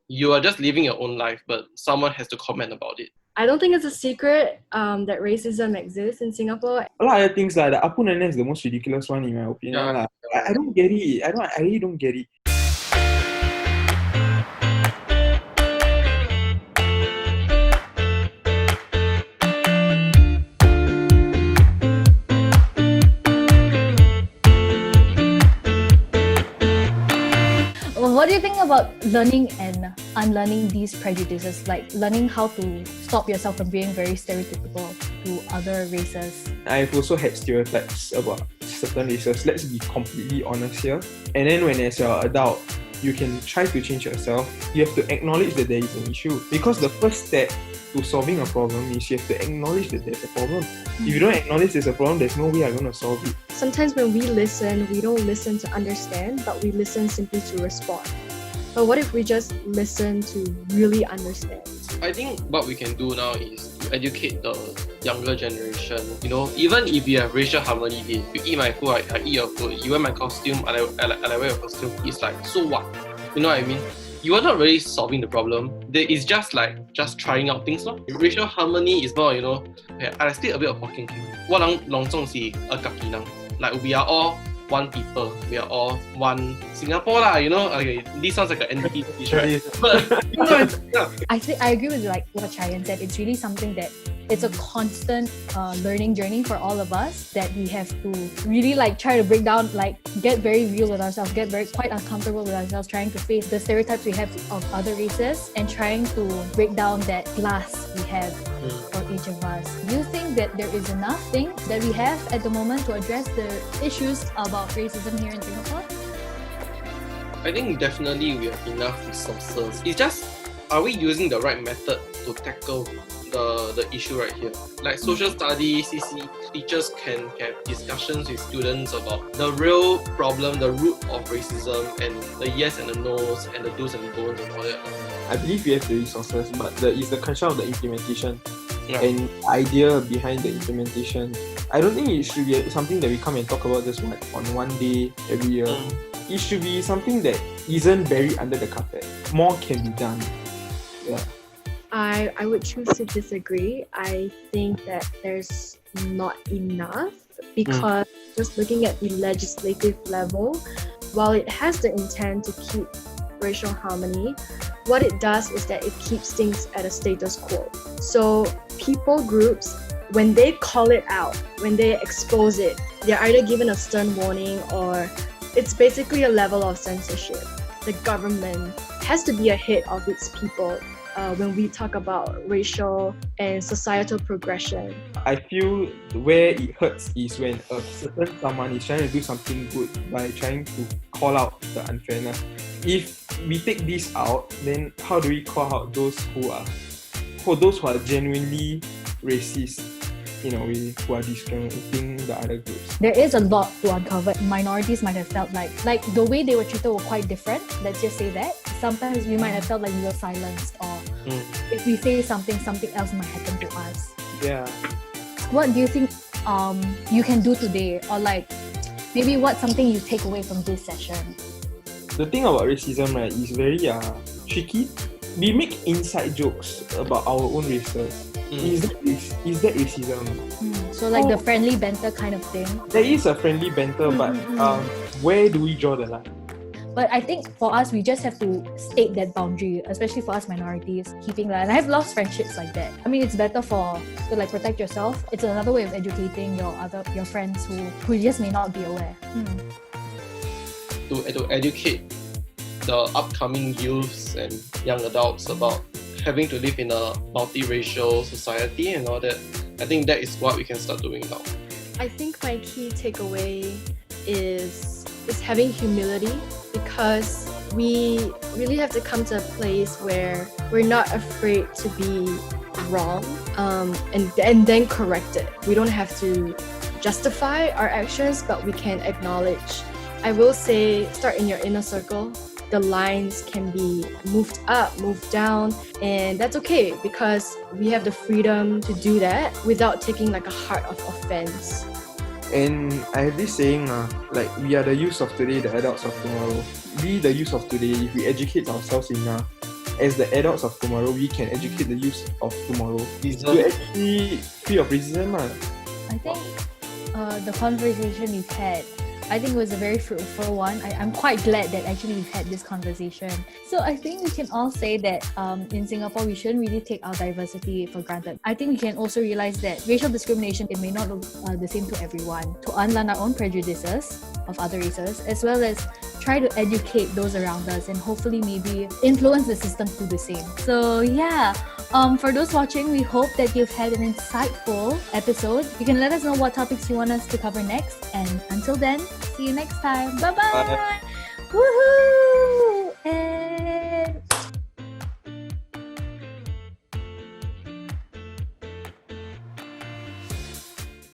You are just living your own life, but someone has to comment about it. I don't think it's a secret that racism exists in Singapore. A lot of other things like the Apu Nenek is the most ridiculous one in my opinion. Yeah. I don't get it. I really don't get it. What do you think about learning and unlearning these prejudices, like learning how to stop yourself from being very stereotypical to other races? I've also had stereotypes about certain races. Let's be completely honest here. And then when as you're an adult, you can try to change yourself. You have to acknowledge that there is an issue. Because the first step to solving a problem is you have to acknowledge that there's a problem. If you don't acknowledge there's a problem, there's no way you're going to solve it. Sometimes when we listen, we don't listen to understand, but we listen simply to respond. But what if we just listen to really understand? I think what we can do now is to educate the younger generation. You know, even if you have racial harmony day, you eat my food, I eat your food, you wear my costume, I wear your costume, it's like, so what? You know what I mean? You are not really solving the problem. It's just like trying out things. Racial harmony is more, you know, I speak a bit of Hokkien. Walang longzong si agak like we are all one people, we are all one Singapore lah, you know. Okay, this sounds like an NDP speech, right? But you know, yeah. I agree with like what Chayan said. It's really something that it's a constant learning journey for all of us, that we have to really like try to break down, like get very real with ourselves, get very quite uncomfortable with ourselves, trying to face the stereotypes we have of other races and trying to break down that glass we have for each of us. Do you think that there is enough things that we have at the moment to address the issues about racism here in Singapore? I think definitely we have enough resources. It's just, are we using the right method to tackle the issue right here? Like social studies, CC teachers can have discussions with students about the real problem, the root of racism, and the yes and the no's, and the do's and don'ts and all that. I believe we have the resources, but it's the question of the implementation Yeah. and idea behind the implementation. I don't think it should be something that we come and talk about just on one day every year. It should be something that isn't buried under the carpet. More can be done. Yeah. I would choose to disagree. I think that there's not enough because just looking at the legislative level, while it has the intent to keep racial harmony, what it does is that it keeps things at a status quo. So people groups, when they call it out, when they expose it, they're either given a stern warning or it's basically a level of censorship. The government has to be ahead of its people when we talk about racial and societal progression. I feel where it hurts is when a certain someone is trying to do something good by trying to call out the unfairness. If we take this out, then how do we call out those who are genuinely racist in a way, who are discriminating the other groups? There is a lot to uncover. Minorities might have felt like the way they were treated were quite different. Let's just say that. Sometimes we might have felt like we were silenced, or if we say something else might happen to us. Yeah. What do you think you can do today, or like maybe what's something you take away from this session? The thing about racism, right, is very tricky. We make inside jokes about our own races. Is that racism? So like the friendly banter kind of thing. There is a friendly banter, but where do we draw the line? But I think for us, we just have to state that boundary, especially for us minorities, keeping that. And I've lost friendships like that. I mean, it's better to like protect yourself. It's another way of educating your friends who just may not be aware. To educate the upcoming youths and young adults about having to live in a multiracial society and all that, I think that is what we can start doing now. I think my key takeaway is having humility, because we really have to come to a place where we're not afraid to be wrong and then correct it. We don't have to justify our actions, but we can acknowledge. I will say, start in your inner circle. The lines can be moved up, moved down, and that's okay because we have the freedom to do that without taking like a heart of offense. And I have this saying, like we are the youth of today, the adults of tomorrow. We, the youth of today, if we educate ourselves enough, as the adults of tomorrow, we can educate the youth of tomorrow to actually free of racism. I think the conversation we've had, I think it was a very fruitful one. I'm quite glad that actually we've had this conversation. So I think we can all say that in Singapore, we shouldn't really take our diversity for granted. I think we can also realize that racial discrimination, it may not look the same to everyone. To unlearn our own prejudices of other races, as well as try to educate those around us and hopefully maybe influence the system to do the same. So yeah, for those watching, we hope that you've had an insightful episode. You can let us know what topics you want us to cover next. And until then, see you next time. Bye-bye. Bye. Woohoo! And